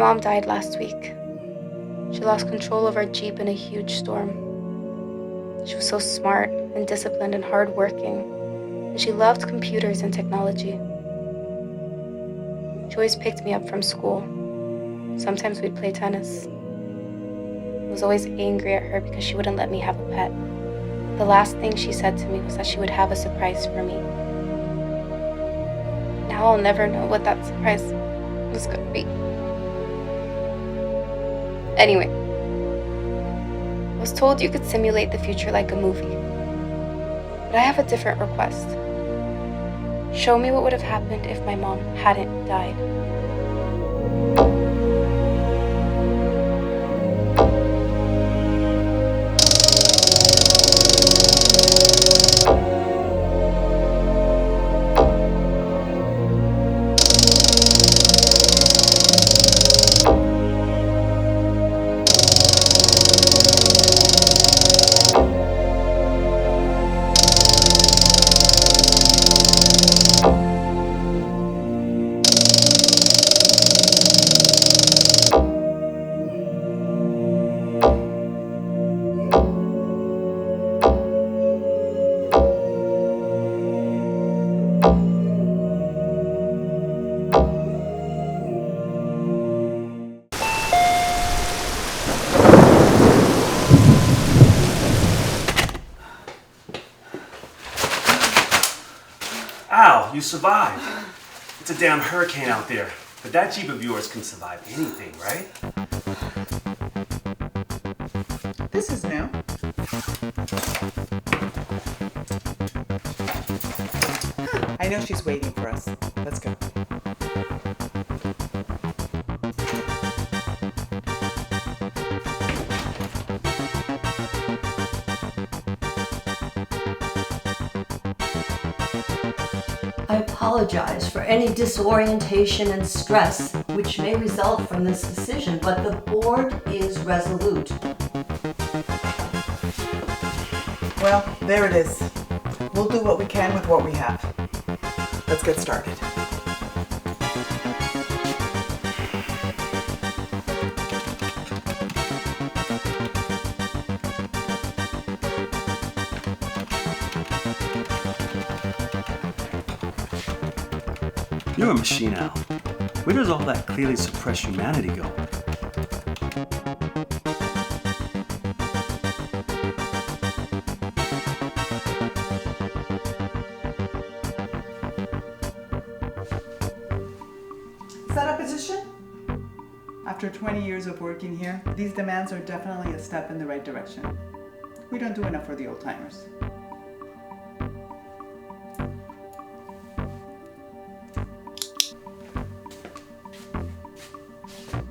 mom died last week. She lost control of our Jeep in a huge storm. She was so smart and disciplined and hardworking, and she loved computers and technology. She always picked me up from school. Sometimes we'd play tennis. I was always angry at her because she wouldn't let me have a pet. The last thing she said to me was that she would have a surprise for me. Now I'll never know what that surprise was going to be. Anyway, I was told you could simulate the future like a movie. But I have a different request. Show me what would have happened if my mom hadn't died. Ow, you survived. It's a damn hurricane out there. But that Jeep of yours can survive anything, right? This is new. I know she's waiting for us. Let's go. I apologize for any disorientation and stress which may result from this decision, but the board is resolute. Well, there it is. We'll do what we can with what we have. Let's get started. You're a machine, Al. Where does all that clearly suppressed humanity go? Setup position? After 20 years of working here, these demands are definitely a step in the right direction. We don't do enough for the old timers.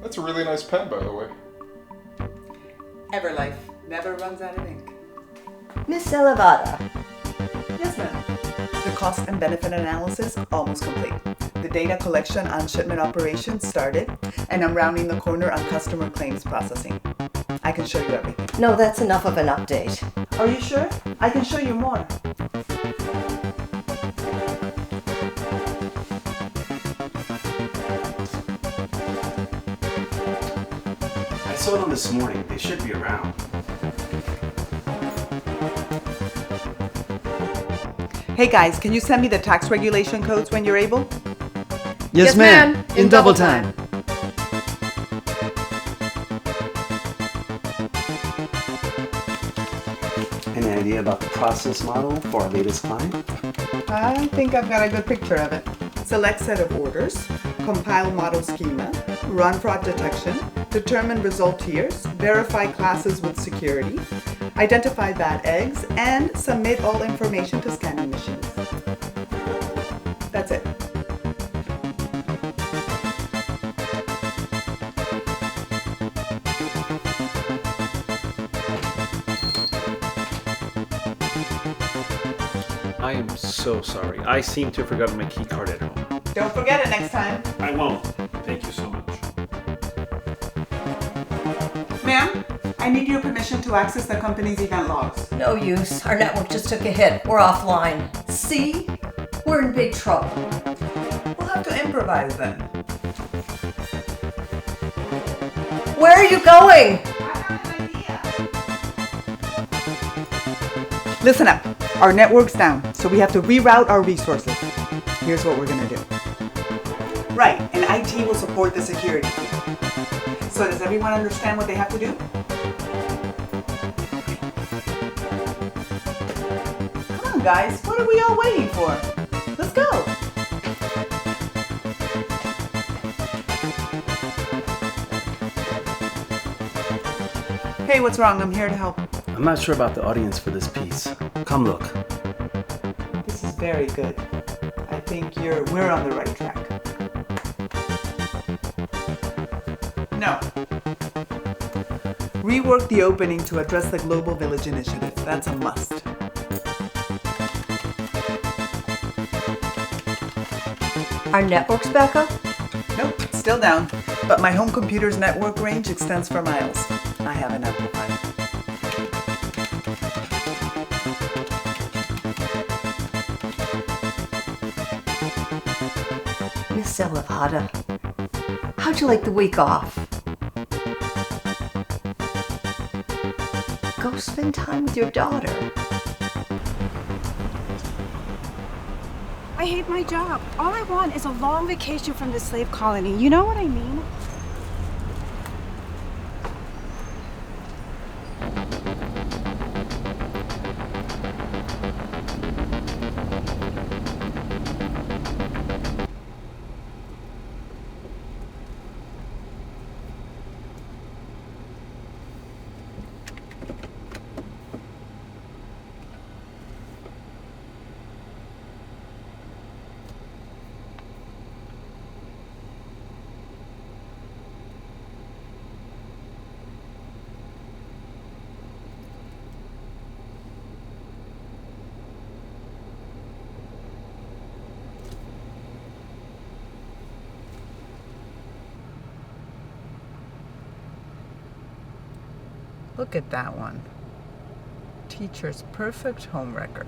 That's a really nice pen, by the way. Everlife never runs out of ink. Miss Elevada, Yes, ma'am. The cost and benefit analysis almost complete. The data collection on shipment operations started, and I'm rounding the corner on customer claims processing. I can show you everything. no, that's enough of an update. Are you sure? I can show you more. I saw them this morning. They should be around. Hey guys, can you send me the tax regulation codes when you're able? Yes, ma'am. In double time. Any idea about the process model for our latest client? I think I've got a good picture of it. Select set of orders, compile model schema, run fraud detection, determine result tiers, verify classes with security, identify bad eggs, and submit all information to scanning machines. That's it. I am so sorry. I seem to have forgotten my key card at home. Don't forget it next time. I won't. Thank you so much. Ma'am, I need your permission to access the company's event logs. No use. Our network just took a hit. We're offline. See? We're in big trouble. We'll have to improvise then. Where are you going? Listen up. Our network's down, so we have to reroute our resources. Here's what we're gonna do. Right, and IT will support the security team. So does everyone understand what they have to do? Come on, guys. What are we all waiting for? Let's go. Hey, what's wrong? I'm here to help. I'm not sure about the audience for this piece. Come look. This is very good. I think we're on the right track. No. Rework the opening to address the Global Village Initiative. That's a must. Our network's back up? Nope, it's still down. But my home computer's network range extends for miles. I have an amplifier. Miss Elevada, how'd you like the week off? Go spend time with your daughter. I hate my job. All I want is a long vacation from the slave colony. You know what I mean? Look at that one. Teacher's perfect homewrecker.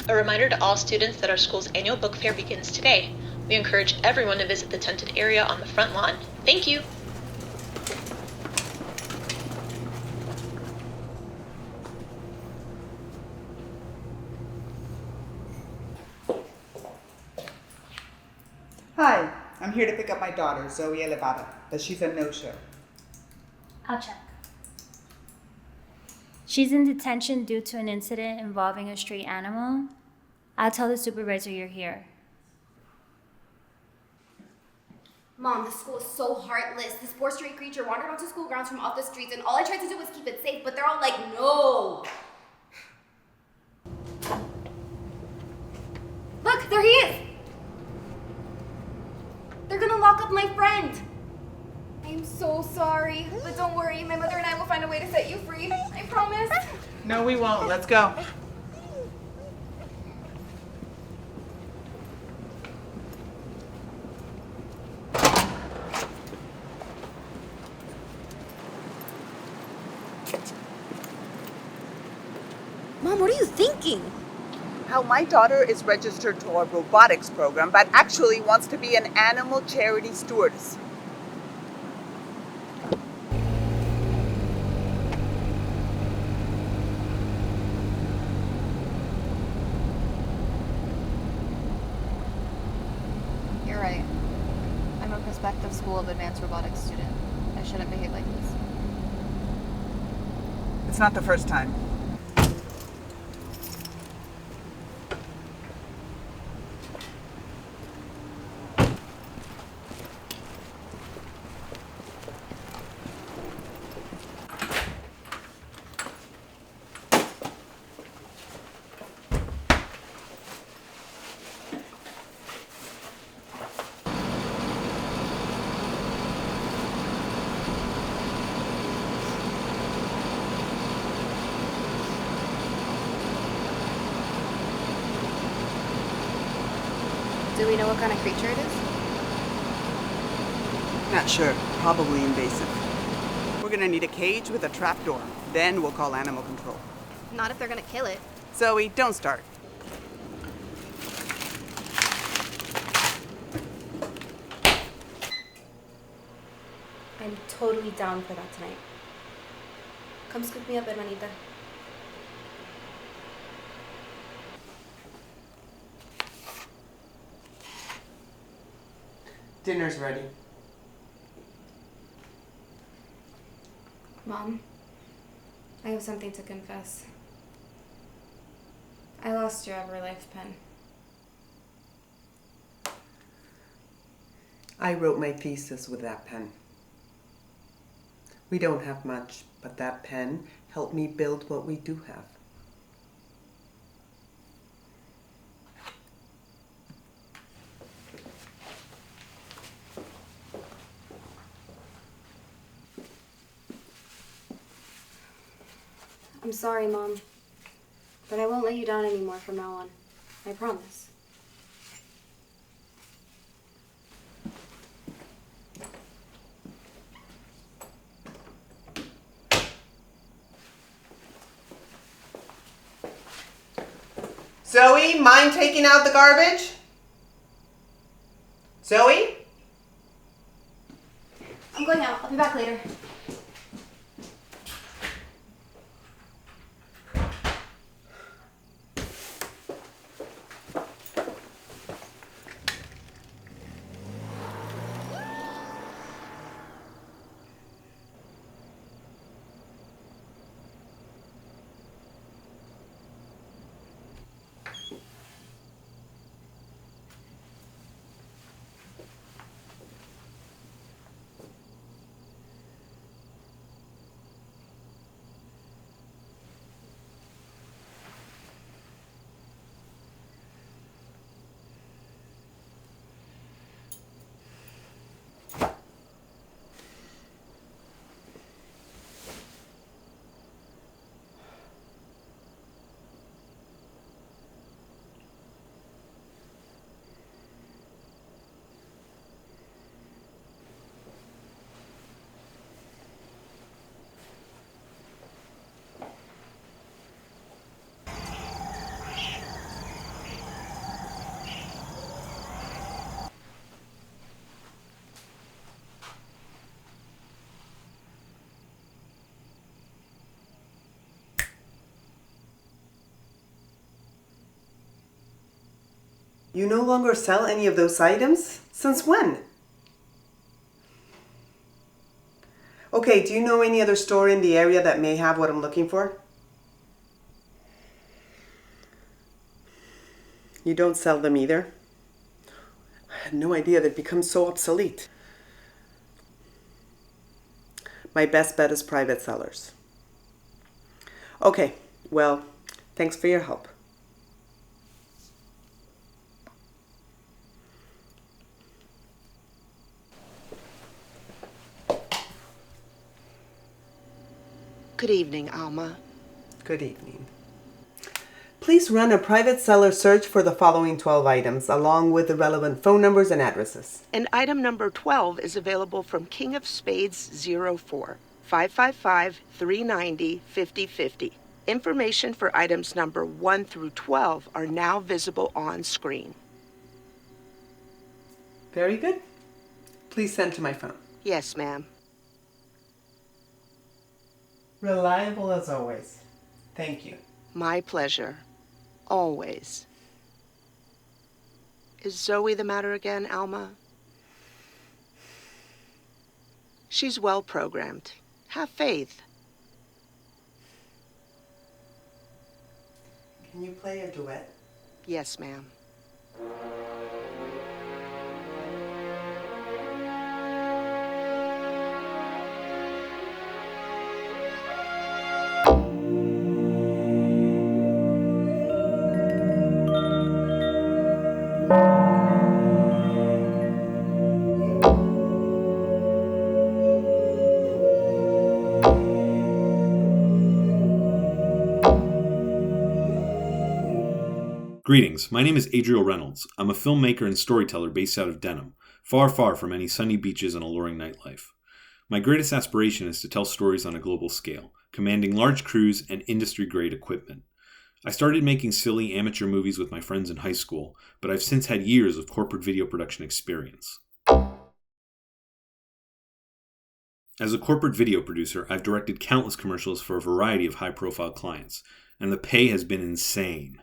A reminder to all students that our school's annual book fair begins today. We encourage everyone to visit the tented area on the front lawn. Thank you. Hi, I'm here to pick up my daughter, Zoe Elevada, but she's a no-show. I'll check. She's in detention due to an incident involving a stray animal. I'll tell the supervisor you're here. Mom, the school is so heartless. This poor stray creature wandered onto school grounds from off the streets, and all I tried to do was keep it safe, but they're all like, no. Look, there he is. They're gonna lock up my friend. I'm so sorry, but don't worry. My mother and I will find a way to set you free. I promise. No, we won't. Let's go. Mom, what are you thinking? How my daughter is registered to a robotics program, but actually wants to be an animal charity stewardess. You're right. I'm a prospective School of Advanced Robotics student. I shouldn't behave like this. It's not the first time. we know what kind of creature it is? Not sure. Probably invasive. We're gonna need a cage with a trapdoor. Then we'll call animal control. Not if they're gonna kill it. Zoe, don't start. I'm totally down for that tonight. Come scoop me up, hermanita. Dinner's ready. Mom, I have something to confess. I lost your Everlife pen. I wrote my thesis with that pen. We don't have much, but that pen helped me build what we do have. I'm sorry, Mom, but I won't let you down anymore from now on. I promise. Zoe, mind taking out the garbage? Zoe? I'm going out. I'll be back later. You no longer sell any of those items? Since when? Okay, do you know any other store in the area that may have what I'm looking for? You don't sell them either? I had no idea they'd become so obsolete. My best bet is private sellers. Okay, well, thanks for your help. Good evening, Alma. Good evening. Please run a private seller search for the following 12 items, along with the relevant phone numbers and addresses. And item number 12 is available from King of Spades 04, 555-390-5050. Information for items number 1 through 12 are now visible on screen. Very good. Please send to my phone. Yes, ma'am. Reliable as always. Thank you. My pleasure. Always. Is Zoe the matter again, Alma? She's well programmed. Have faith. Can you play a duet? Yes, ma'am. Greetings, my name is Adriel Reynolds. I'm a filmmaker and storyteller based out of Denham, far, far from any sunny beaches and alluring nightlife. My greatest aspiration is to tell stories on a global scale, commanding large crews and industry-grade equipment. I started making silly amateur movies with my friends in high school, but I've since had years of corporate video production experience. As a corporate video producer, I've directed countless commercials for a variety of high-profile clients, and the pay has been insane.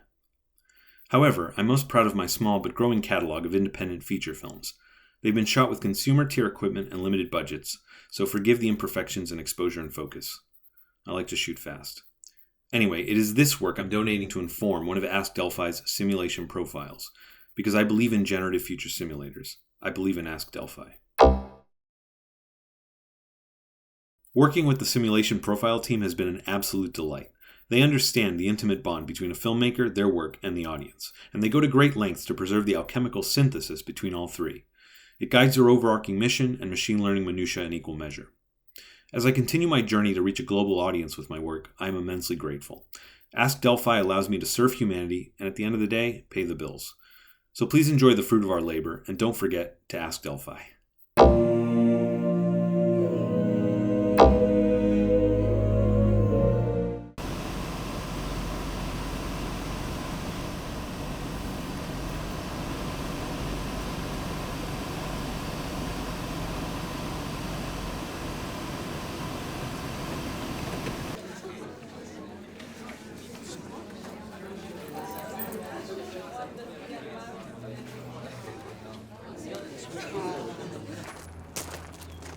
However, I'm most proud of my small but growing catalog of independent feature films. They've been shot with consumer-tier equipment and limited budgets, so forgive the imperfections in exposure and focus. I like to shoot fast. Anyway, it is this work I'm donating to inform one of Ask Delphi's simulation profiles, because I believe in generative future simulators. I believe in Ask Delphi. Working with the simulation profile team has been an absolute delight. They understand the intimate bond between a filmmaker, their work, and the audience, and they go to great lengths to preserve the alchemical synthesis between all three. It guides their overarching mission and machine learning minutiae in equal measure. As I continue my journey to reach a global audience with my work, I am immensely grateful. Ask Delphi allows me to serve humanity, and at the end of the day, pay the bills. So please enjoy the fruit of our labor, and don't forget to ask Delphi.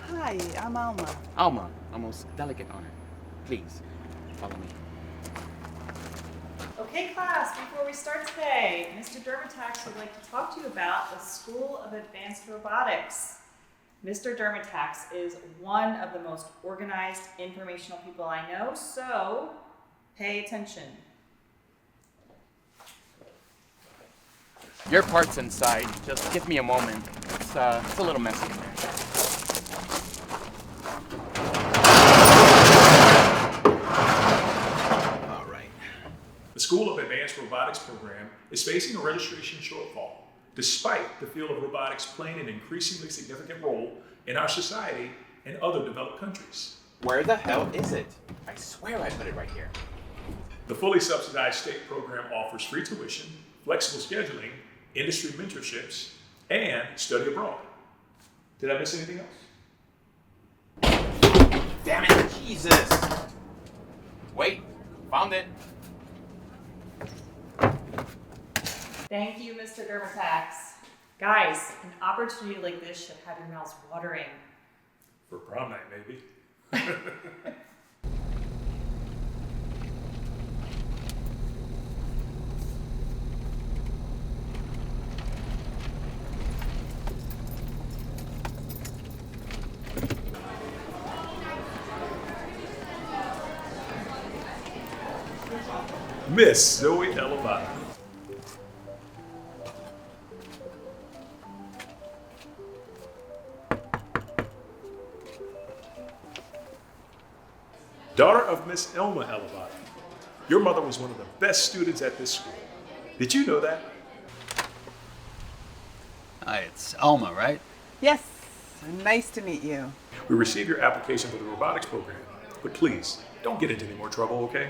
Hi, I'm Alma. Alma, a most delicate honor. Please, follow me. Okay, class, before we start today, Mr. Dermatax would like to talk to you about the School of Advanced Robotics. Mr. Dermatax is one of the most organized, informational people I know, so pay attention. Your part's inside. Just give me a moment. It's a little messy in there. The School of Advanced Robotics program is facing a registration shortfall, despite the field of robotics playing an increasingly significant role in our society and other developed countries. Where the hell is it? I swear I put it right here. The fully subsidized state program offers free tuition, flexible scheduling, industry mentorships, and study abroad. Did I miss anything else? Damn it, Jesus! Wait, found it. Thank you, Mr. Dermatax. Guys, an opportunity like this should have your mouths watering. For prom night, maybe. Miss Zoe Elevata. Daughter of Miss Elma Elevata. Your mother was one of the best students at this school. Did you know that? Hi, it's Elma, right? Yes, nice to meet you. We received your application for the robotics program, but please, don't get into any more trouble, okay?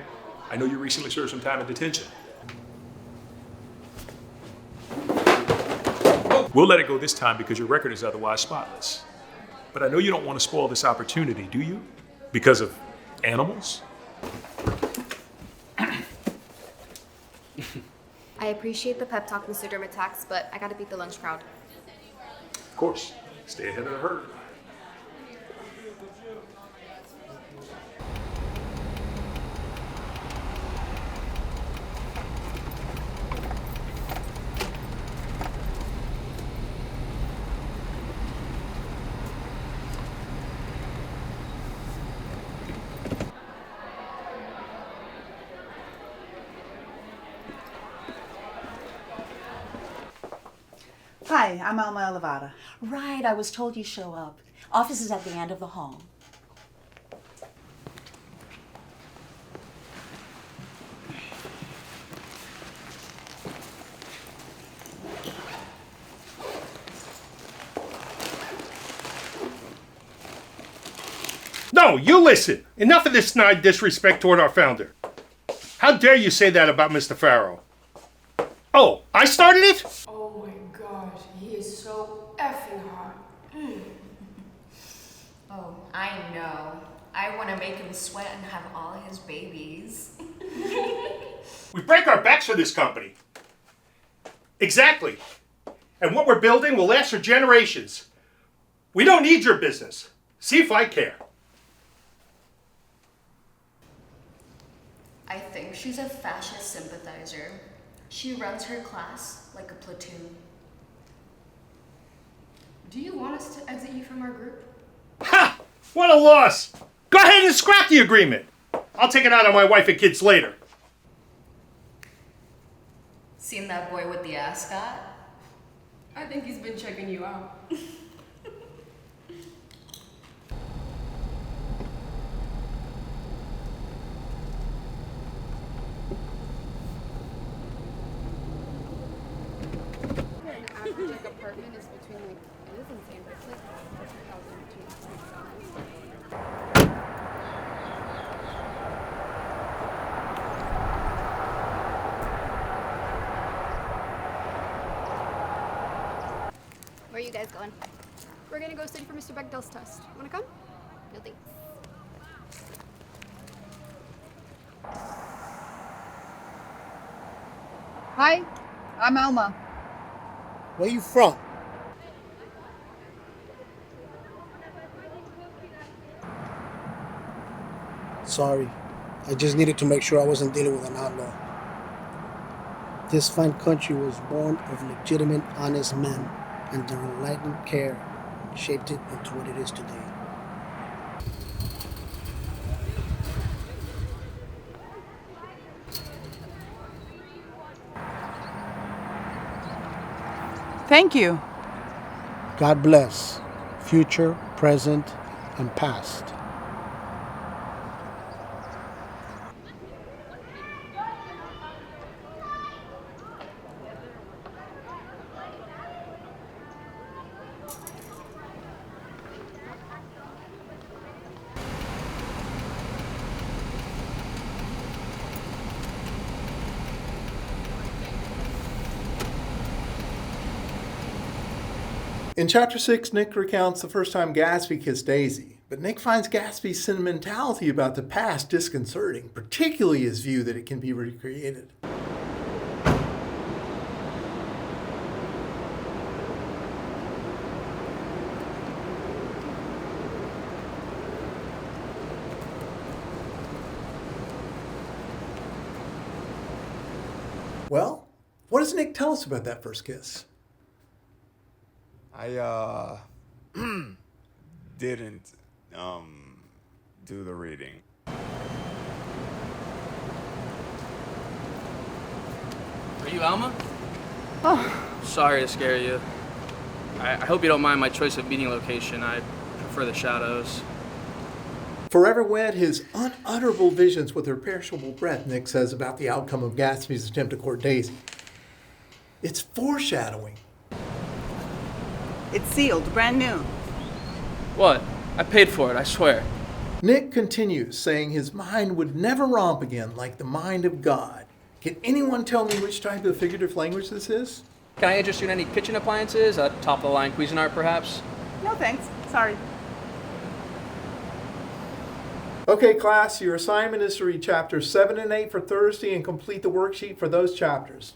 I know you recently served some time in detention. We'll let it go this time because your record is otherwise spotless. But I know you don't want to spoil this opportunity, do you? Because of animals? I appreciate the pep talk, Mr. Dermatax, but I gotta beat the lunch crowd. Of course, stay ahead of the herd. Hi, I'm Alma Elevata. Right, I was told you show up. Office is at the end of the hall. No, you listen. Enough of this snide disrespect toward our founder. How dare you say that about Mr. Farrow? Oh, I started it? Oh my gosh, he is so effing hot. Oh, I know. I want to make him sweat and have all his babies. We break our backs for this company. Exactly. And what we're building will last for generations. We don't need your business. See if I care. I think she's a fascist sympathizer. She runs her class like a platoon. Do you want us to exit you from our group? Ha! What a loss! Go ahead and scrap the agreement. I'll take it out on my wife and kids later. Seen that boy with the ascot? I think he's been checking you out. Average apartment is between it is insane, but it's like 4,000 between. Where are you guys going? We're gonna go study for Mr. Bechdell's test. Wanna come? No thanks. Hi, I'm Alma. Where you from? Sorry, I just needed to make sure I wasn't dealing with an outlaw. This fine country was born of legitimate, honest men, and their enlightened care shaped it into what it is today. Thank you. God bless, future, present, and past. In Chapter 6, Nick recounts the first time Gatsby kissed Daisy, but Nick finds Gatsby's sentimentality about the past disconcerting, particularly his view that it can be recreated. Well, what does Nick tell us about that first kiss? I didn't do the reading. Are you Alma? Oh, Sorry to scare you. I hope you don't mind my choice of meeting location. I prefer the shadows. Forever wed, his unutterable visions with her perishable breath, Nick says about the outcome of Gatsby's attempt to court Daisy. It's foreshadowing. It's sealed, brand new. What? I paid for it, I swear. Nick continues, saying his mind would never romp again like the mind of God. Can anyone tell me which type of figurative language this is? Can I interest you in any kitchen appliances? A top-of-the-line Cuisinart, perhaps? No thanks, sorry. Okay, class, your assignment is to read chapters 7 and 8 for Thursday and complete the worksheet for those chapters.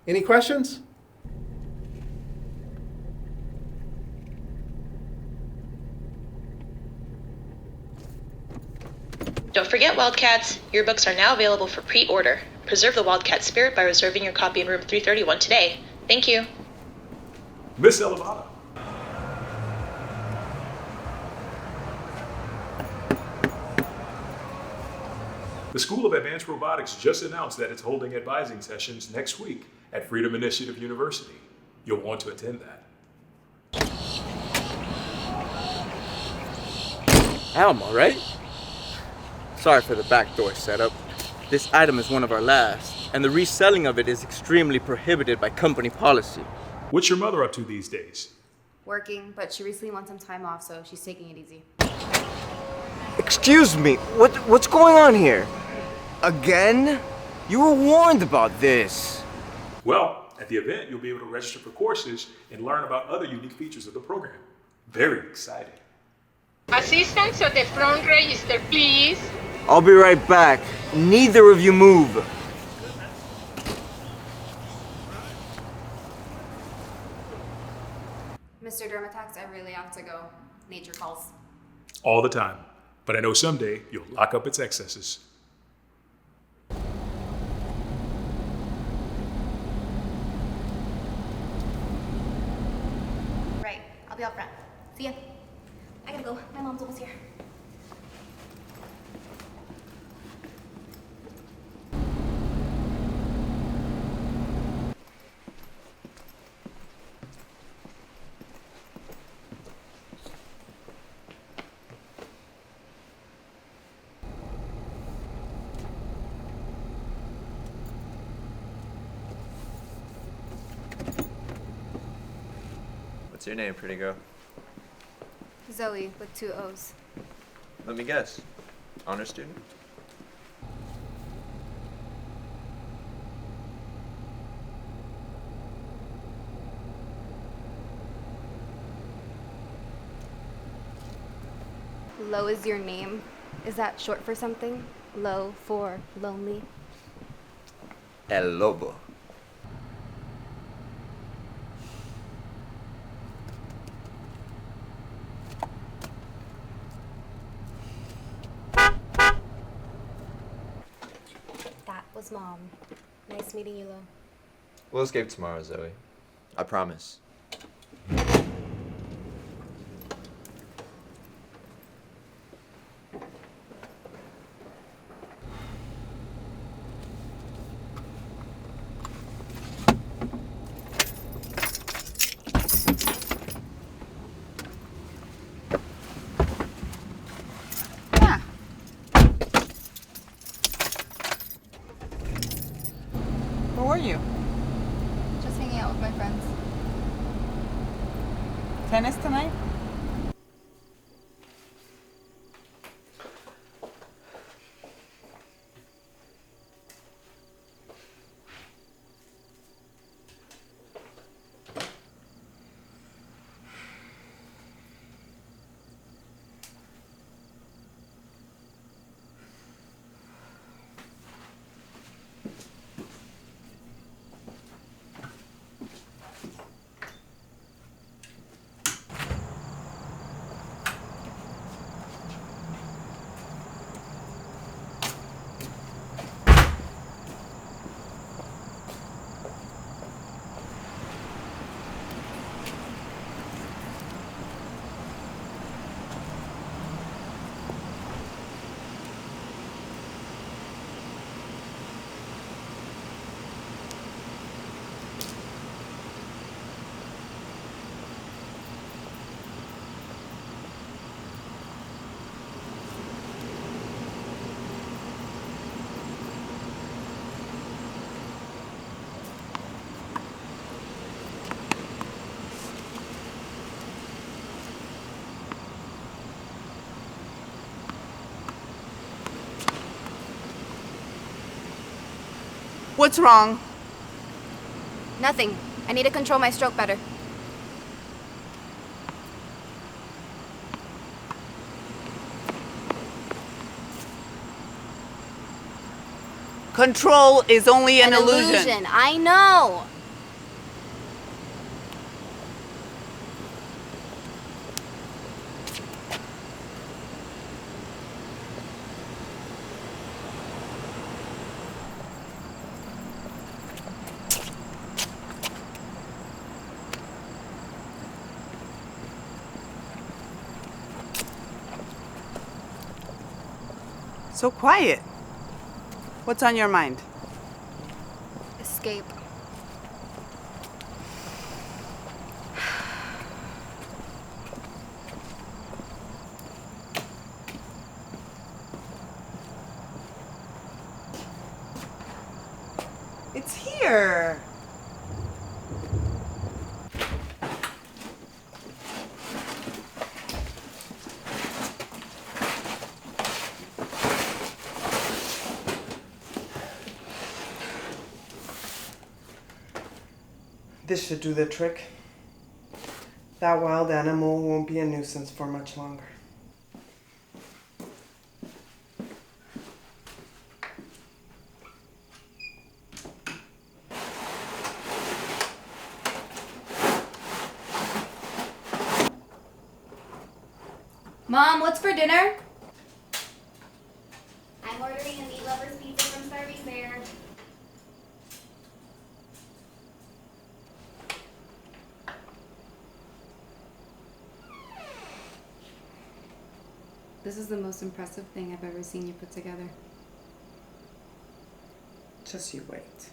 Any questions? Don't forget, Wildcats, your books are now available for pre-order. Preserve the Wildcat spirit by reserving your copy in room 331 today. Thank you. Miss Elevata. The School of Advanced Robotics just announced that it's holding advising sessions next week at Freedom Initiative University. You'll want to attend that. Alma, right? Sorry for the backdoor setup. This item is one of our last, and the reselling of it is extremely prohibited by company policy. What's your mother up to these days? Working, but she recently wants some time off, so she's taking it easy. Excuse me, what's going on here? Again? You were warned about this. Well, at the event, you'll be able to register for courses and learn about other unique features of the program. Very exciting. Assistants at the front register, please. I'll be right back. Neither of you move. Mr. Dermatax, I really have to go. Nature calls. All the time. But I know someday you'll lock up its excesses. Right, I'll be out front. See ya. I gotta go. My mom's almost here. What's your name, pretty girl? Zoe with 2 O's. Let me guess. Honor student? Lo is your name. Is that short for something? Lo for lonely? El Lobo. That was Mom. Nice meeting you, Lo. We'll escape tomorrow, Zoe. I promise. Where were you? Just hanging out with my friends. Tennis tonight? What's wrong? Nothing. I need to control my stroke better. Control is only an illusion. I know. So quiet. What's on your mind? Escape. It's here. This should do the trick. That wild animal won't be a nuisance for much longer. Mom, what's for dinner? I'm ordering a meat lover's pizza from Starving Bear. This is the most impressive thing I've ever seen you put together. Just you wait.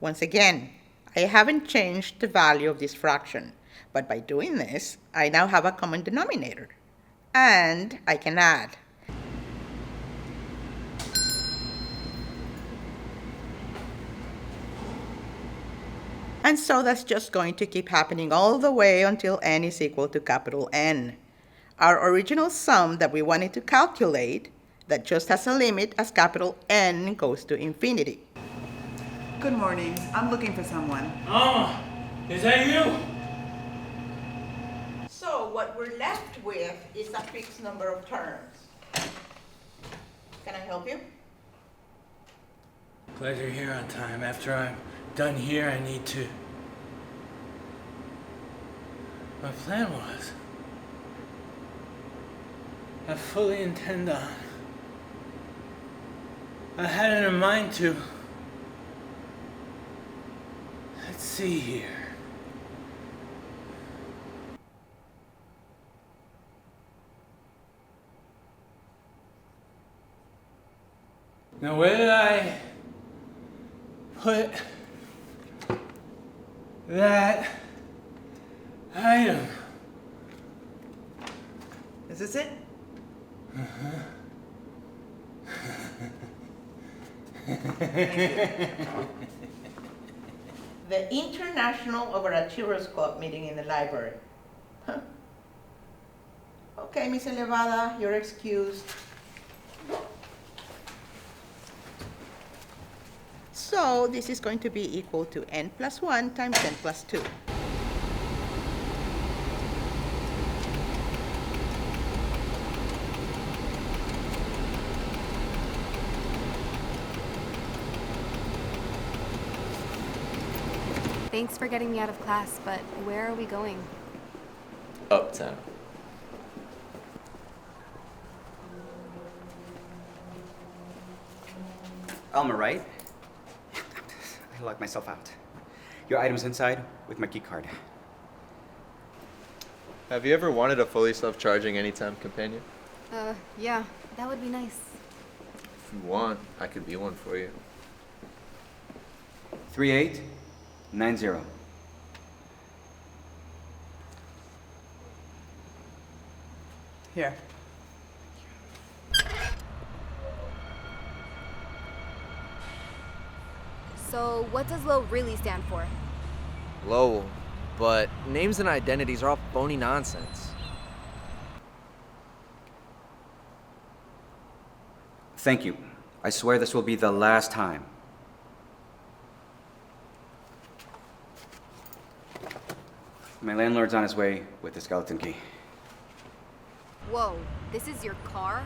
Once again, I haven't changed the value of this fraction, but by doing this, I now have a common denominator. And I can add. And so that's just going to keep happening all the way until n is equal to capital N. Our original sum that we wanted to calculate, that just has a limit as capital N goes to infinity. Good morning. I'm looking for someone. Alma, is that you? So what we're left with is a fixed number of terms. Can I help you? Glad you're here on time. After I'm done here, I need to... My plan was... I fully intend on... I had it in mind to... Let's see here. Now where did I put that item? Is this it? The International Overachievers Club meeting in the library. Huh. Okay, Miss Elevada, you're excused. So this is going to be equal to n plus 1 times n plus 2. Thanks for getting me out of class, but where are we going? Uptown. Alma, right? I locked myself out. Your item's inside with my key card. Have you ever wanted a fully self-charging anytime companion? Yeah, that would be nice. If you want, I could be one for you. 3890. Here. So, what does LOW really stand for? Lowell, but names and identities are all phony nonsense. Thank you. I swear this will be the last time. My landlord's on his way with the skeleton key. Whoa, this is your car?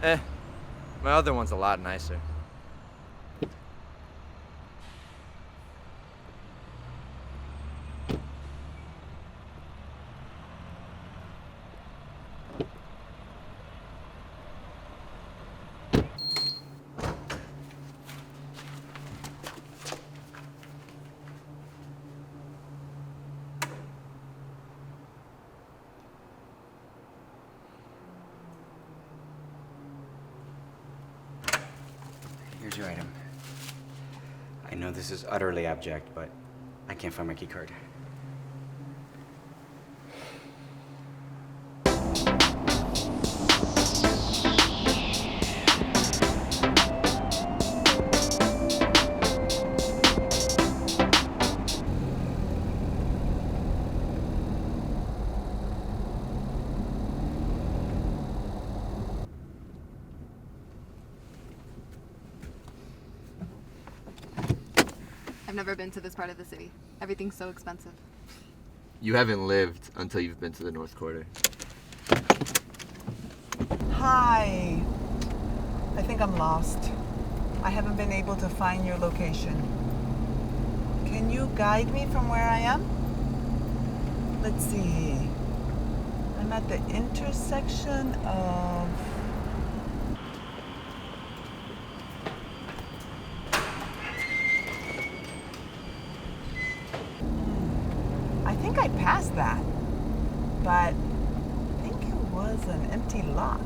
My other one's a lot nicer. Here's your item. I know this is utterly abject, but I can't find my key card. never been to this part of the city. Everything's so expensive. You haven't lived until you've been to the North Quarter. Hi. I think I'm lost. I haven't been able to find your location. Can you guide me from where I am? Let's see. I'm at the intersection of... I think I passed that, but I think it was an empty lot.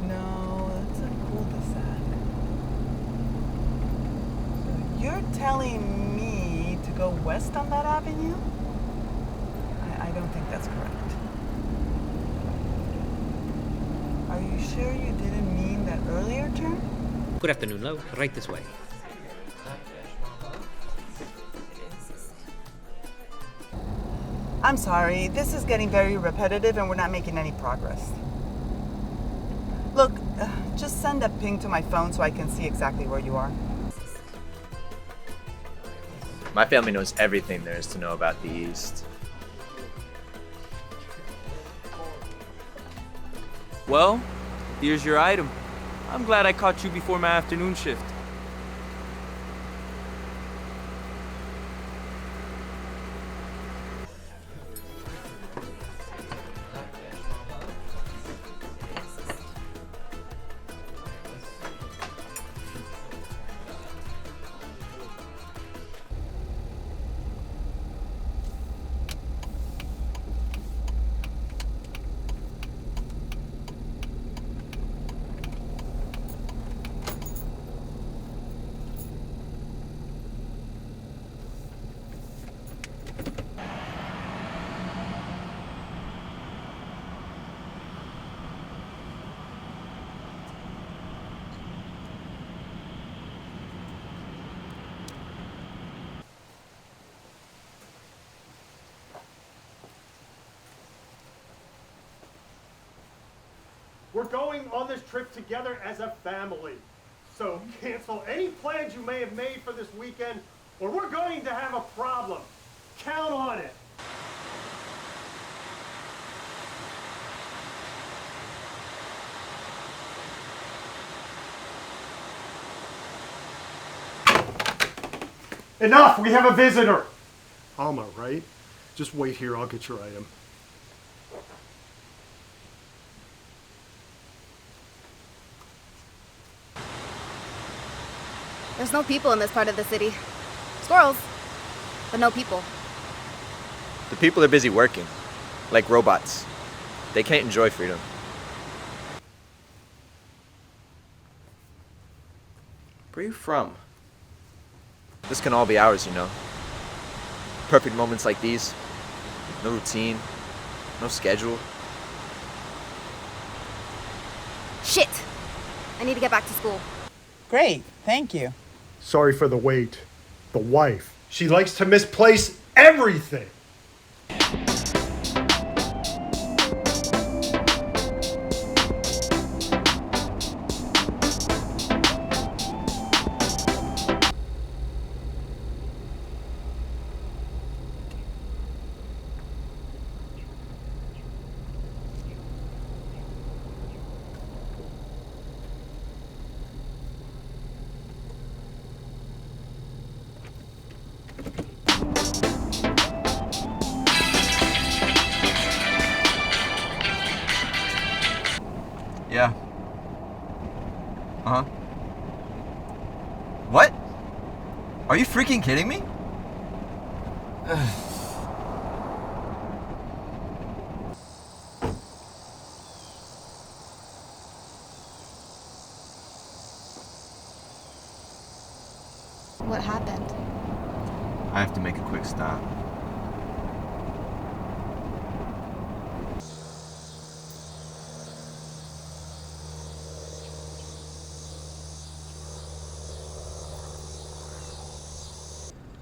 No, it's a cul-de-sac. So you're telling me to go west on that avenue? I don't think that's correct. Are you sure you didn't mean that earlier turn? Good afternoon, love. Right this way. I'm sorry, this is getting very repetitive and we're not making any progress. Look, just send a ping to my phone so I can see exactly where you are. My family knows everything there is to know about the East. Well, here's your item. I'm glad I caught you before my afternoon shift. We're going on this trip together as a family. So cancel any plans you may have made for this weekend, or we're going to have a problem. Count on it. Enough! We have a visitor! Alma, right? Just wait here, I'll get your item. There's no people in this part of the city. Squirrels, but no people. The people are busy working, like robots. They can't enjoy freedom. Where are you from? This can all be ours, you know. Perfect moments like these. No routine, no schedule. Shit! I need to get back to school. Great, thank you. Sorry for the wait. The wife. She likes to misplace everything. Yeah. Uh-huh. What? Are you freaking kidding me? What happened? I have to make a quick stop.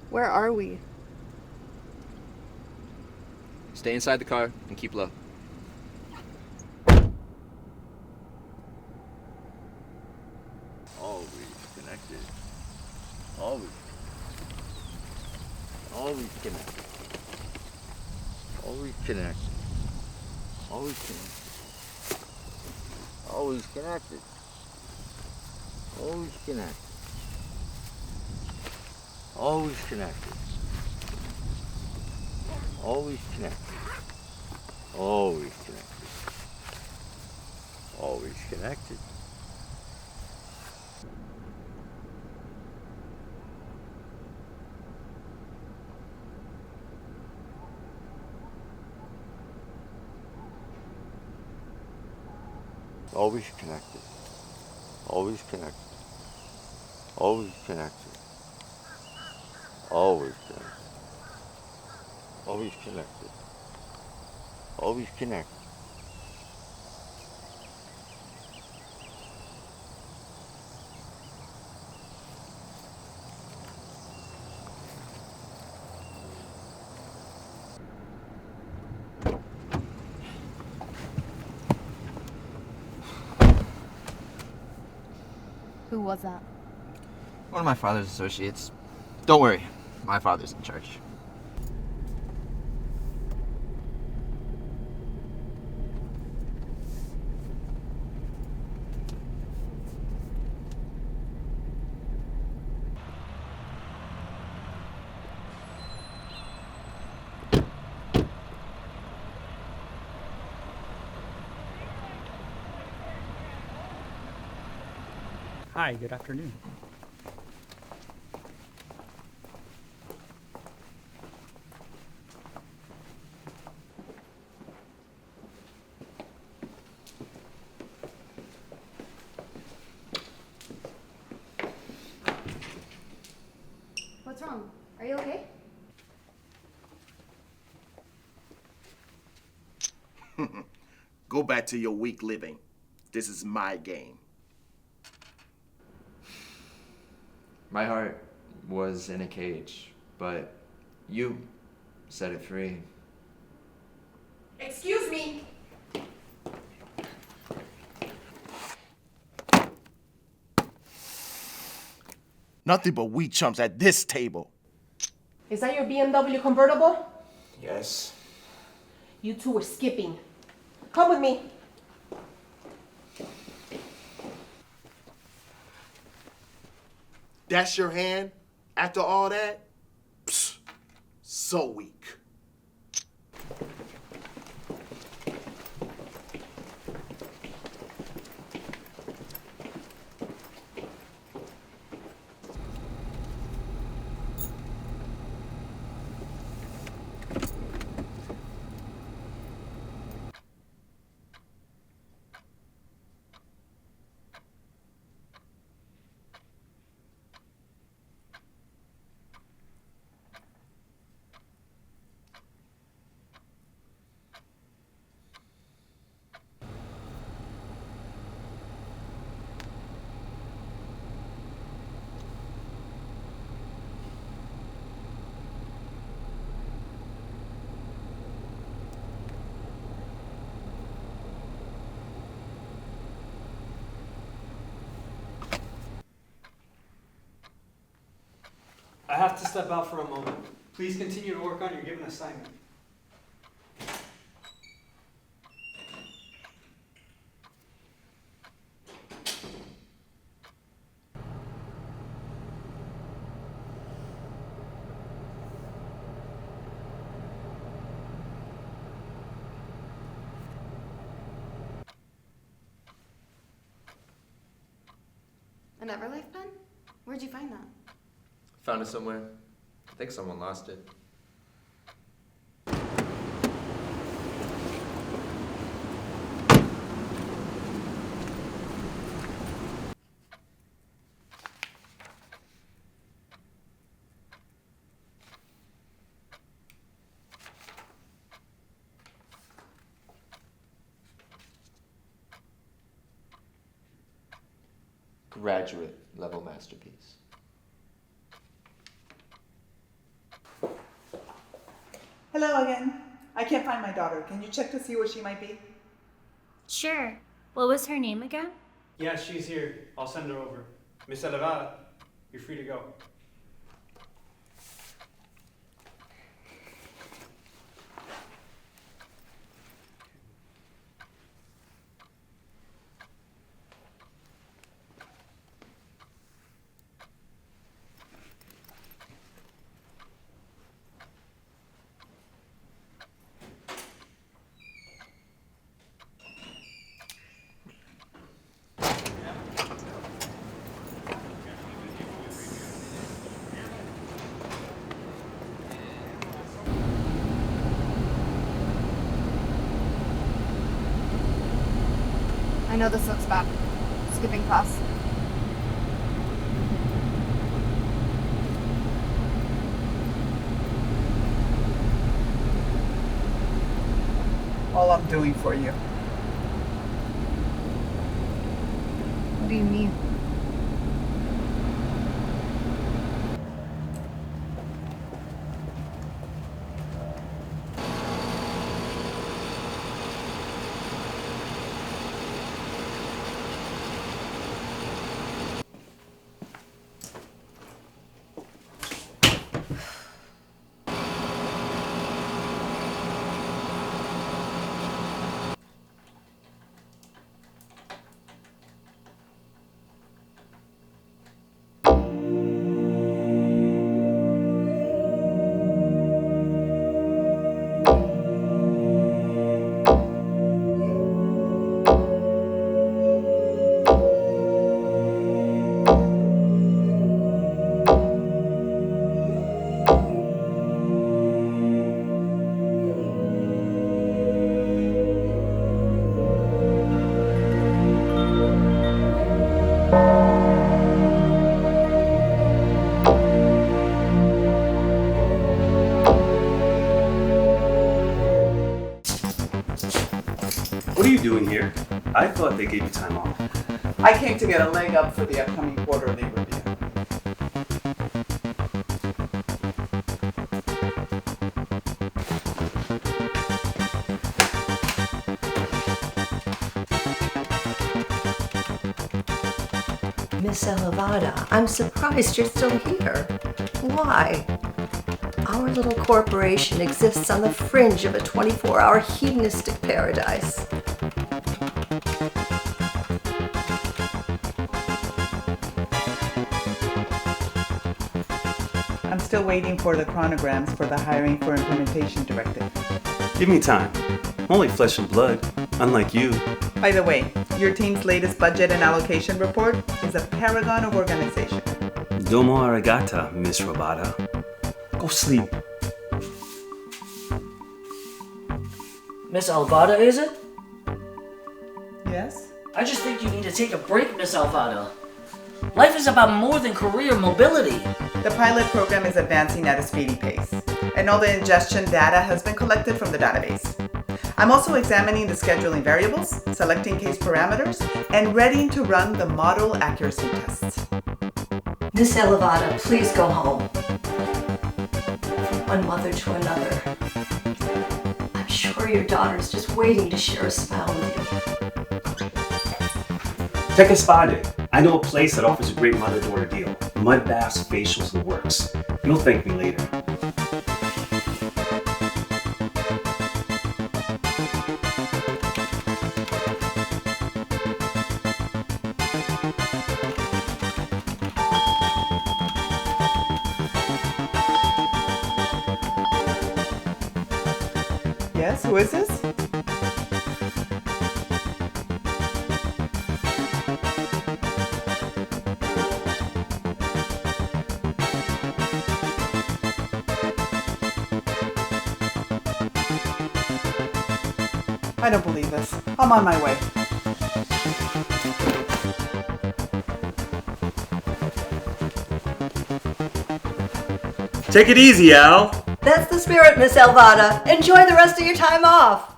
Where are we? Stay inside the car and keep low. Always connected. Always. Always connected. Always connected. Always connected. Always connected. Always connected. Always connected. Always connected. Always connected. Always connected. Always connected. Always connected. Always connected. Always connected. Always connected. Always connected. Who was that? One of my father's associates. Don't worry, my father's in charge. Hi, good afternoon. What's wrong? Are you okay? Go back to your weak living. This is my game. My heart was in a cage, but you set it free. Excuse me. Nothing but weak chumps at this table. Is that your BMW convertible? Yes. You two are skipping. Come with me. That's your hand? After all that? Psst, so weak. I have to step out for a moment. Please continue to work on your given assignment. An Everlife pen? Where'd you find that? Found it somewhere. I think someone lost it. Graduate level masterpiece. Hello again. I can't find my daughter. Can you check to see where she might be? Sure. What was her name again? Yeah, she's here. I'll send her over. Miss Elevada, you're free to go. I know this looks bad. Skipping class. All I'm doing for you. What do you mean? What are you doing here? I thought they gave you time off. I came to get a leg up for the upcoming quarterly review. Miss Elevada, I'm surprised you're still here. Why? Our little corporation exists on the fringe of a 24-hour hedonistic paradise. I'm still waiting for the chronograms for the hiring for implementation directive. Give me time. I'm only flesh and blood, unlike you. By the way, your team's latest budget and allocation report is a paragon of organization. Domo arigata, Miss Robata. Go sleep. Miss Alvada, is it? Yes? I just think you need to take a break, Miss Alvada. Life is about more than career mobility. The pilot program is advancing at a speedy pace, and all the ingestion data has been collected from the database. I'm also examining the scheduling variables, selecting case parameters, and readying to run the model accuracy tests. Miss Elevada, please go home. From one mother to another. I'm sure your daughter's just waiting to share a smile with you. Tech Espade. I know a place that offers a great mother-daughter deal. Mud baths, facials, the works. You'll thank me later. Yes, who is this? I don't believe this. I'm on my way. Take it easy, Al. That's the spirit, Miss Elvada. Enjoy the rest of your time off.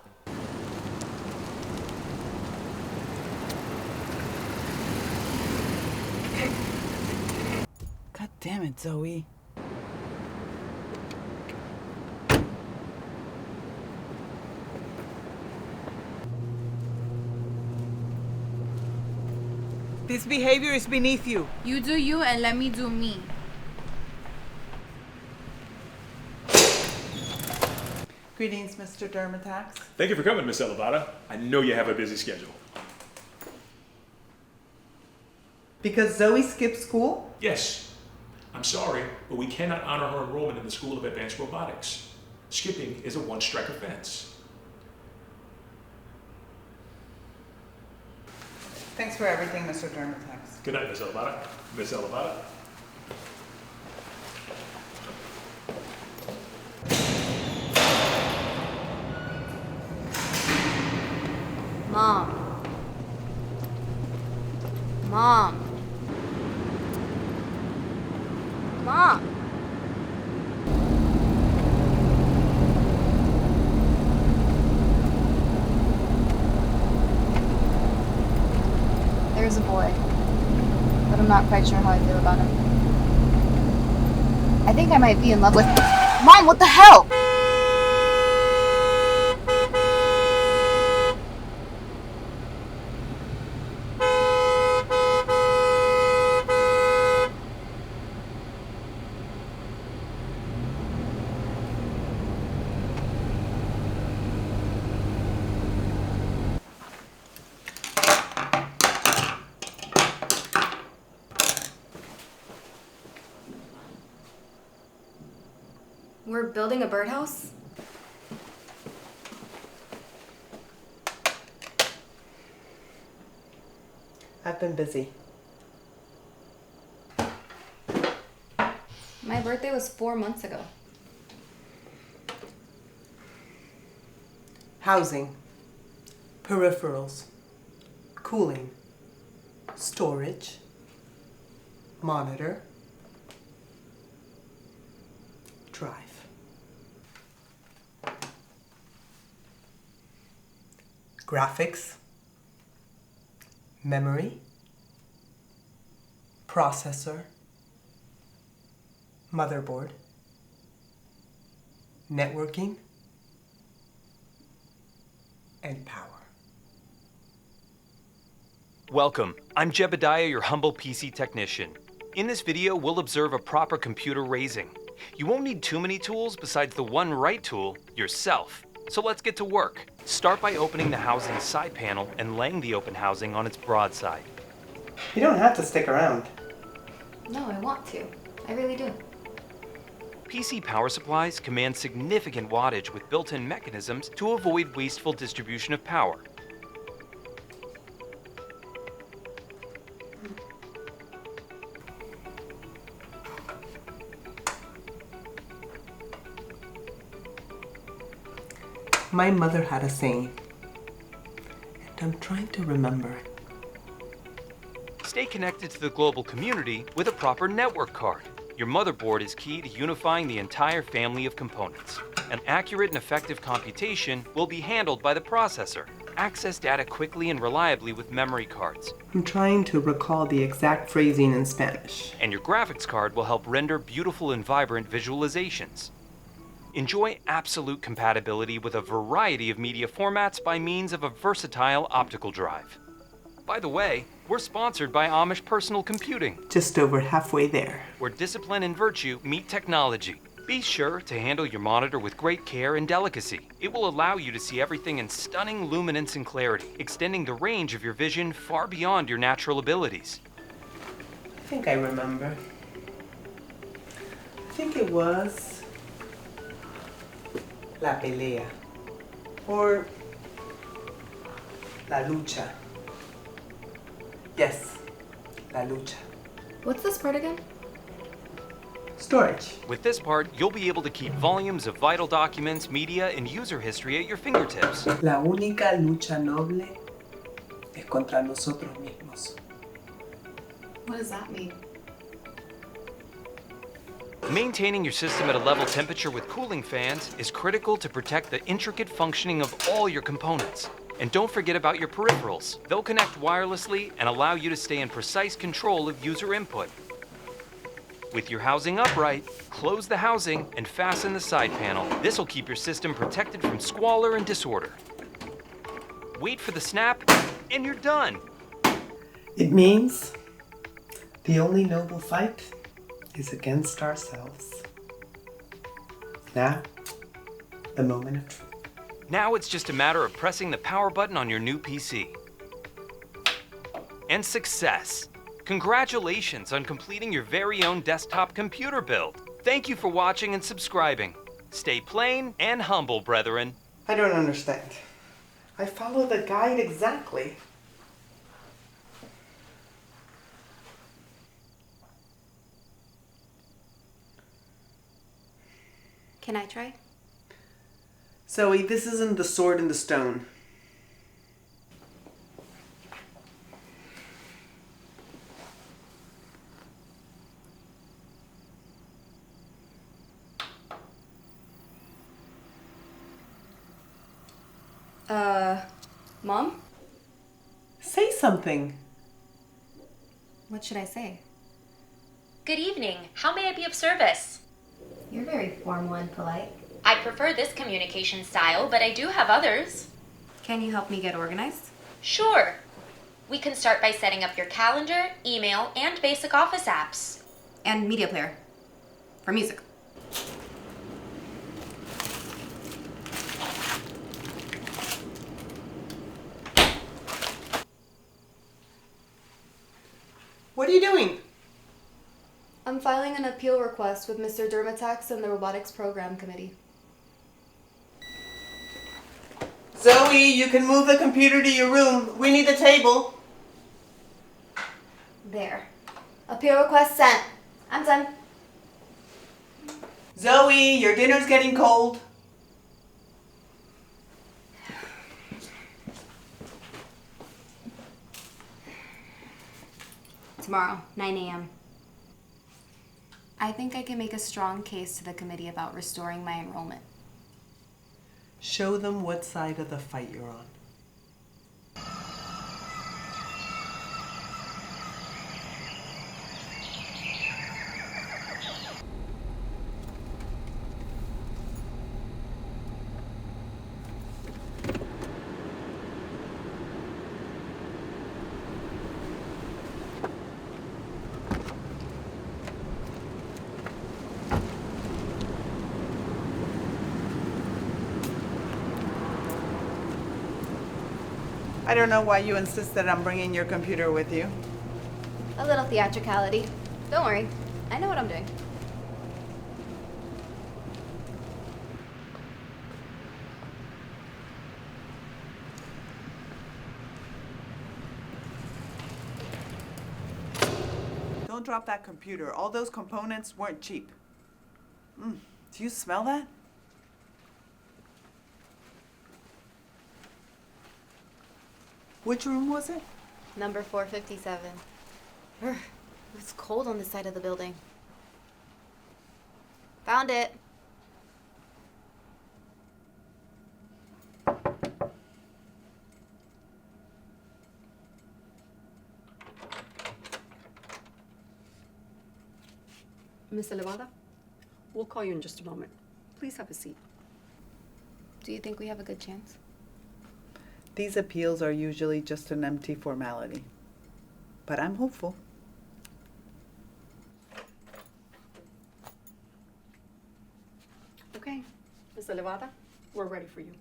God damn it, Zoe. This behavior is beneath you. You do you and let me do me. Greetings, Mr. Dermatax. Thank you for coming, Miss Elevada. I know you have a busy schedule. Because Zoe skipped school? Yes. I'm sorry, but we cannot honor her enrollment in the School of Advanced Robotics. Skipping is a one-strike offense. Thanks for everything, Mr. Dermatax. Good night, Miss Elevada. Miss Elevada. Mom, Mom. Mom. There's a boy, but I'm not quite sure how I feel about him. I think I might be in love with... Mom, what the hell? We're building a birdhouse? I've been busy. My birthday was 4 months ago. Housing, peripherals, cooling, storage, monitor, drive. Graphics, memory, processor, motherboard, networking, and power. Welcome, I'm Jebediah, your humble PC technician. In this video, we'll observe a proper computer raising. You won't need too many tools besides the one right tool, yourself. So let's get to work. Start by opening the housing side panel and laying the open housing on its broadside. You don't have to stick around. No, I want to. I really do. PC power supplies command significant wattage with built-in mechanisms to avoid wasteful distribution of power. My mother had a saying, and I'm trying to remember it. Stay connected to the global community with a proper network card. Your motherboard is key to unifying the entire family of components. An accurate and effective computation will be handled by the processor. Access data quickly and reliably with memory cards. I'm trying to recall the exact phrasing in Spanish. And your graphics card will help render beautiful and vibrant visualizations. Enjoy absolute compatibility with a variety of media formats by means of a versatile optical drive. By the way, we're sponsored by Amish Personal Computing, Just over halfway there. where discipline and virtue meet technology. Be sure to handle your monitor with great care and delicacy. It will allow you to see everything in stunning luminance and clarity, extending the range of your vision far beyond your natural abilities. I think I remember. I think it was La Pelea or La Lucha. Yes, La Lucha. What's this part again? Storage. With this part, you'll be able to keep volumes of vital documents, media, and user history at your fingertips. La única lucha noble es contra nosotros mismos. What does that mean? Maintaining your system at a level temperature with cooling fans is critical to protect the intricate functioning of all your components. And don't forget about your peripherals. They'll connect wirelessly and allow you to stay in precise control of user input. With your housing upright, close the housing and fasten the side panel. This will keep your system protected from squalor and disorder. Wait for the snap, and you're done. It means the only noble fight is against ourselves. Now, the moment of truth. Now it's just a matter of pressing the power button on your new PC. And success! Congratulations on completing your very own desktop computer build. Thank you for watching and subscribing. Stay plain and humble, brethren. I don't understand. I follow the guide exactly. Can I try? Zoe, this isn't the sword in the stone. Mom? Say something. What should I say? Good evening. How may I be of service? You're very formal and polite. I prefer this communication style, but I do have others. Can you help me get organized? Sure. We can start by setting up your calendar, email, and basic office apps. And media player. For music. What are you doing? I'm filing an appeal request with Mr. Dermatax and the Robotics Program Committee. Zoe, you can move the computer to your room. We need the table. There. Appeal request sent. I'm done. Zoe, your dinner's getting cold. Tomorrow, 9 a.m. I think I can make a strong case to the committee about restoring my enrollment. Show them what side of the fight you're on. I don't know why you insisted on bringing your computer with you. A little theatricality. Don't worry. I know what I'm doing. Don't drop that computer. All those components weren't cheap. Do you smell that? Which room was it? Number 457. It's cold on this side of the building. Found it. Miss Elevada, we'll call you in just a moment. Please have a seat. Do you think we have a good chance? These appeals are usually just an empty formality. But I'm hopeful. Okay, Miss Elevada, we're ready for you.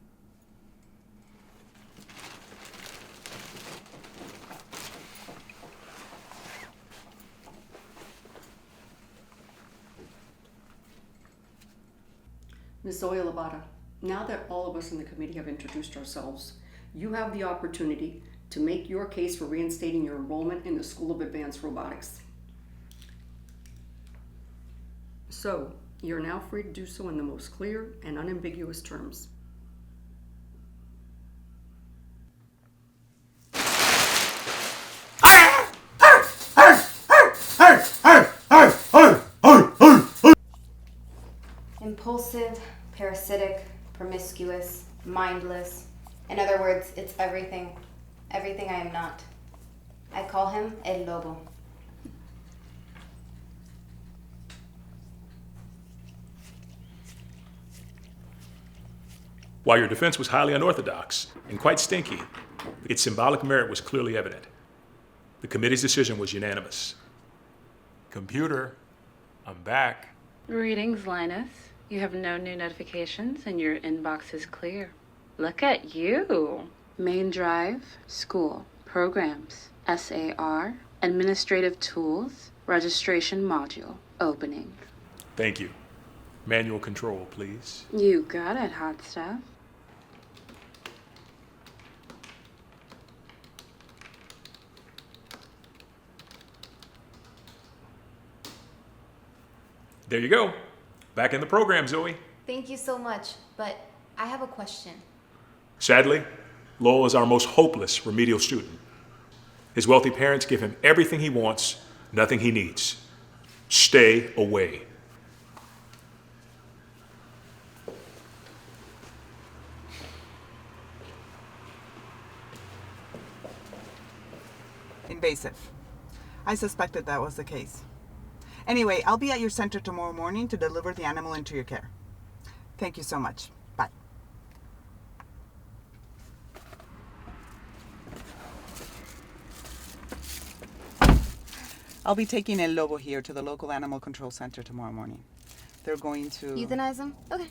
Ms. Zoe Elevada, now that all of us in the committee have introduced ourselves, you have the opportunity to make your case for reinstating your enrollment in the School of Advanced Robotics. So, you're now free to do so in the most clear and unambiguous terms. Impulsive, parasitic, promiscuous, mindless. In other words, it's everything. Everything I am not. I call him El Lobo. While your defense was highly unorthodox and quite stinky, its symbolic merit was clearly evident. The committee's decision was unanimous. Computer, I'm back. Greetings, Linus. You have no new notifications and your inbox is clear. Look at you. Main drive, school, programs, SAR, administrative tools, registration module, opening. Thank you. Manual control, please. You got it, hot stuff. There you go. Back in the program, Zoe. Thank you so much, but I have a question. Sadly, Lowell is our most hopeless remedial student. His wealthy parents give him everything he wants, nothing he needs. Stay away. Invasive. I suspected that was the case. Anyway, I'll be at your center tomorrow morning to deliver the animal into your care. Thank you so much. Bye. I'll be taking El Lobo here to the local animal control center tomorrow morning. They're going to... Euthanize him? Okay.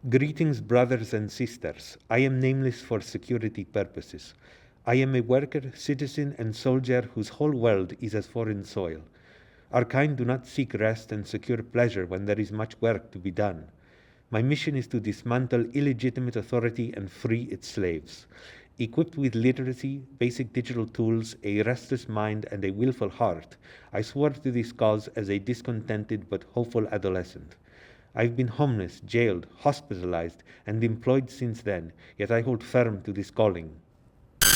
Greetings, brothers and sisters. I am nameless for security purposes. I am a worker, citizen, and soldier whose whole world is as foreign soil. Our kind do not seek rest and secure pleasure when there is much work to be done. My mission is to dismantle illegitimate authority and free its slaves. Equipped with literacy, basic digital tools, a restless mind, and a willful heart, I swore to this cause as a discontented but hopeful adolescent. I've been homeless, jailed, hospitalized, and employed since then, yet I hold firm to this calling.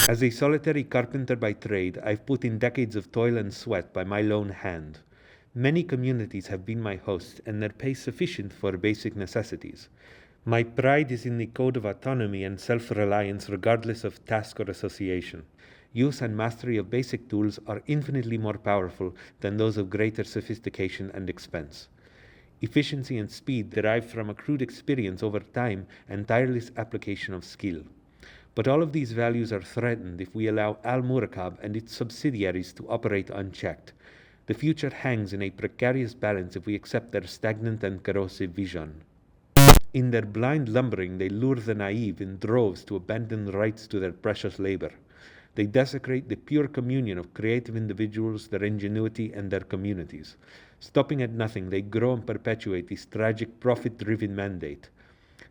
As a solitary carpenter by trade, I've put in decades of toil and sweat by my lone hand. Many communities have been my hosts, and their pay sufficient for basic necessities. My pride is in the code of autonomy and self-reliance regardless of task or association. Use and mastery of basic tools are infinitely more powerful than those of greater sophistication and expense. Efficiency and speed derive from accrued experience over time and tireless application of skill. But all of these values are threatened if we allow Al-Murakab and its subsidiaries to operate unchecked. The future hangs in a precarious balance if we accept their stagnant and corrosive vision. In their blind lumbering, they lure the naive in droves to abandon rights to their precious labor. They desecrate the pure communion of creative individuals, their ingenuity, and their communities. Stopping at nothing, they grow and perpetuate this tragic profit-driven mandate.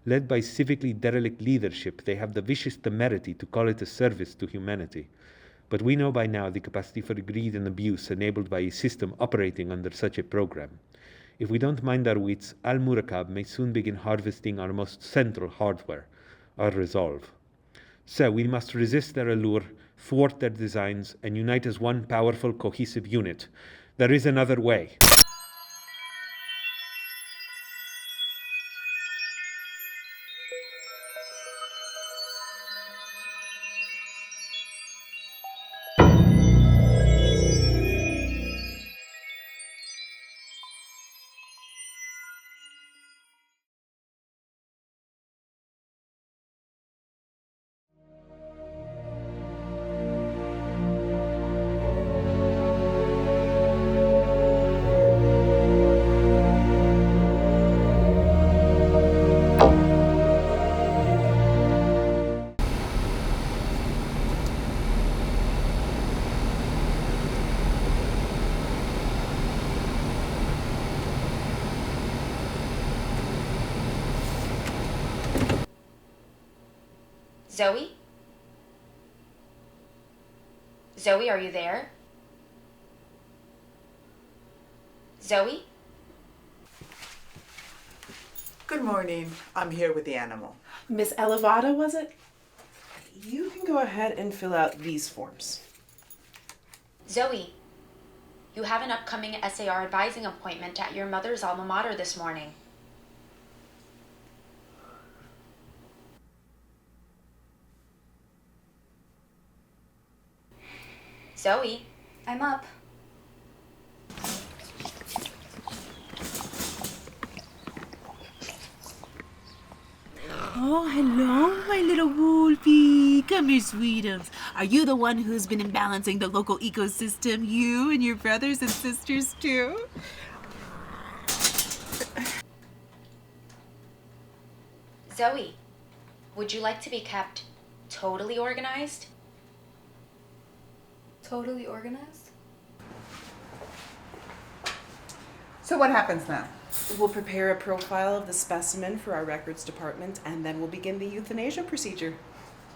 Led by civically derelict leadership, they have the vicious temerity to call it a service to humanity. But we know by now the capacity for greed and abuse enabled by a system operating under such a program. If we don't mind our wits, Al-Murakab may soon begin harvesting our most central hardware, our resolve. So we must resist their allure, thwart their designs, and unite as one powerful, cohesive unit. There is another way. Zoe? Zoe, are you there? Zoe? Good morning. I'm here with the animal. Miss Elevada, was it? You can go ahead and fill out these forms. Zoe, You have an upcoming SAR advising appointment at your mother's alma mater this morning. Zoe, I'm up. Oh, hello, my little wolfie. Come here, sweetums. Are you the one who's been imbalancing the local ecosystem? You and your brothers and sisters, too? Zoe, would you like to be kept totally organized? Totally organized? So what happens now? We'll prepare a profile of the specimen for our records department, and then we'll begin the euthanasia procedure.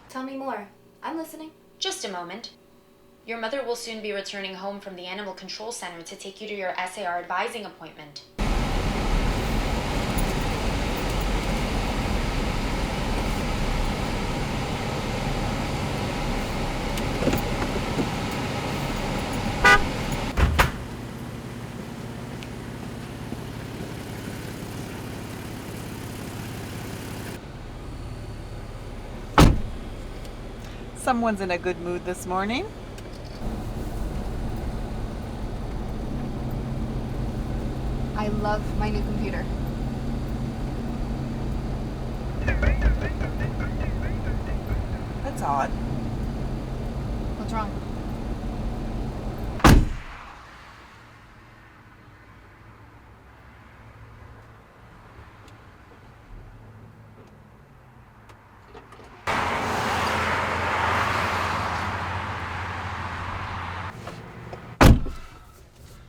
Tell me more. I'm listening. Just a moment. Your mother will soon be returning home from the Animal Control Center to take you to your SAR advising appointment. Someone's in a good mood this morning. I love my new computer. That's odd. What's wrong?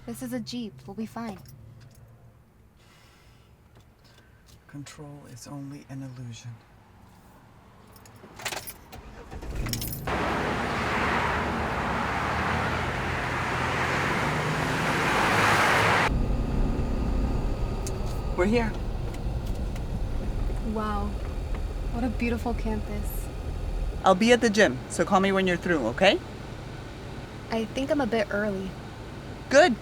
This is a Jeep. We'll be fine. Control is only an illusion. We're here. Wow. What a beautiful campus. I'll be at the gym, so call me when you're through, okay? I think I'm a bit early. Good.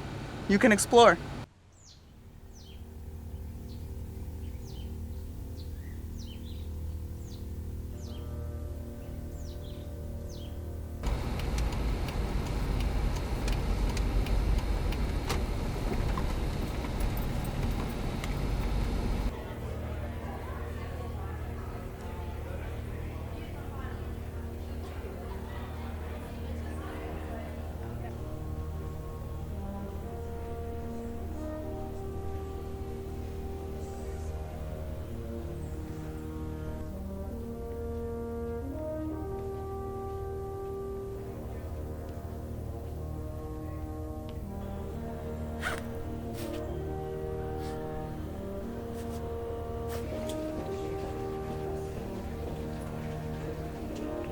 You can explore.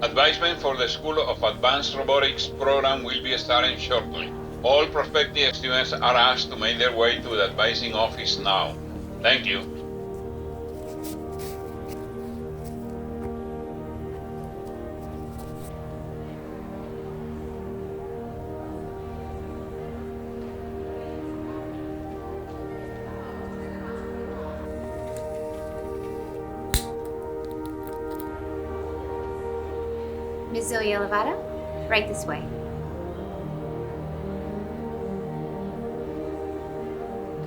Advisement for the School of Advanced Robotics program will be starting shortly. All prospective students are asked to make their way to the advising office now. Thank you. Miss Zoe Elevada, right this way.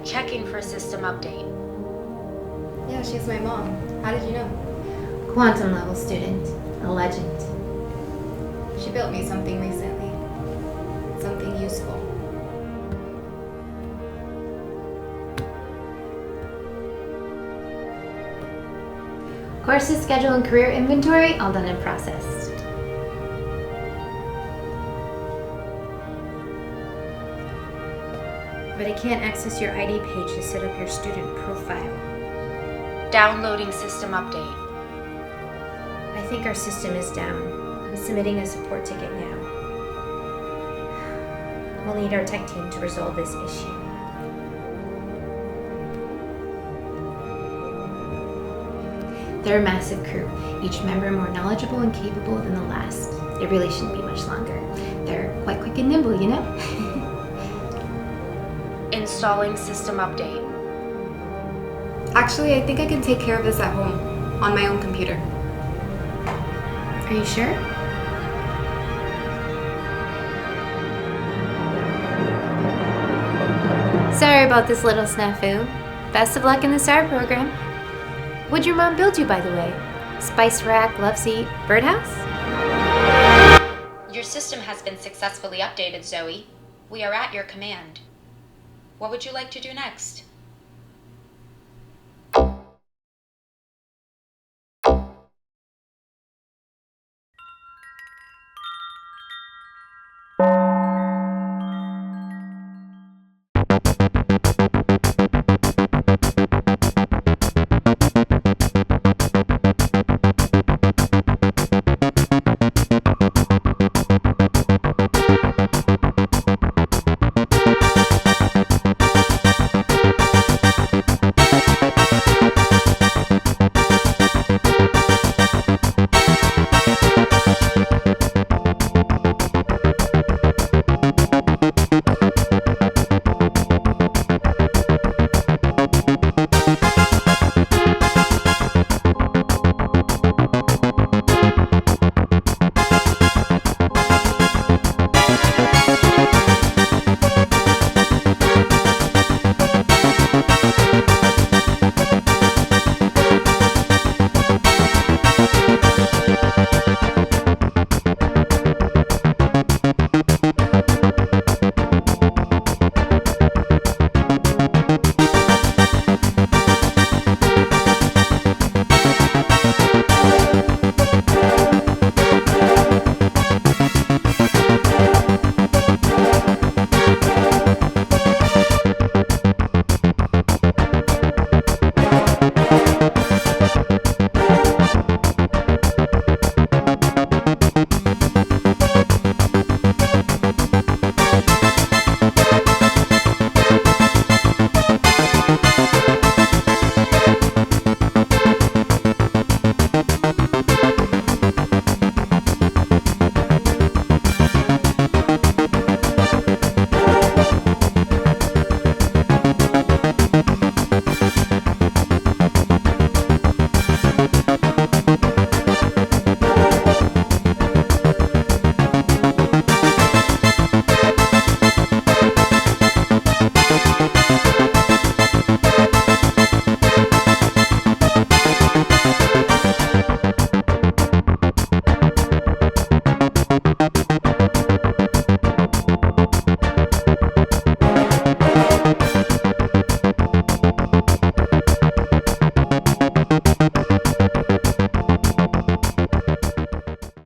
Checking for a system update. Yeah, she's my mom. How did you know? Quantum level student. A legend. She built me something recently. Something useful. Courses, schedule, and career inventory all done and processed. But I can't access your ID page to set up your student profile. Downloading system update. I think our system is down. I'm submitting a support ticket now. We'll need our tech team to resolve this issue. They're a massive crew, each member more knowledgeable and capable than the last. It really shouldn't be much longer. They're quite quick and nimble, you know? Installing system update. Actually, I think I can take care of this at home, on my own computer. Are you sure? Sorry about this little snafu. Best of luck in the STAR program. What'd your mom build you, by the way? Spice rack, love seat, birdhouse? Your system has been successfully updated, Zoe. We are at your command. What would you like to do next?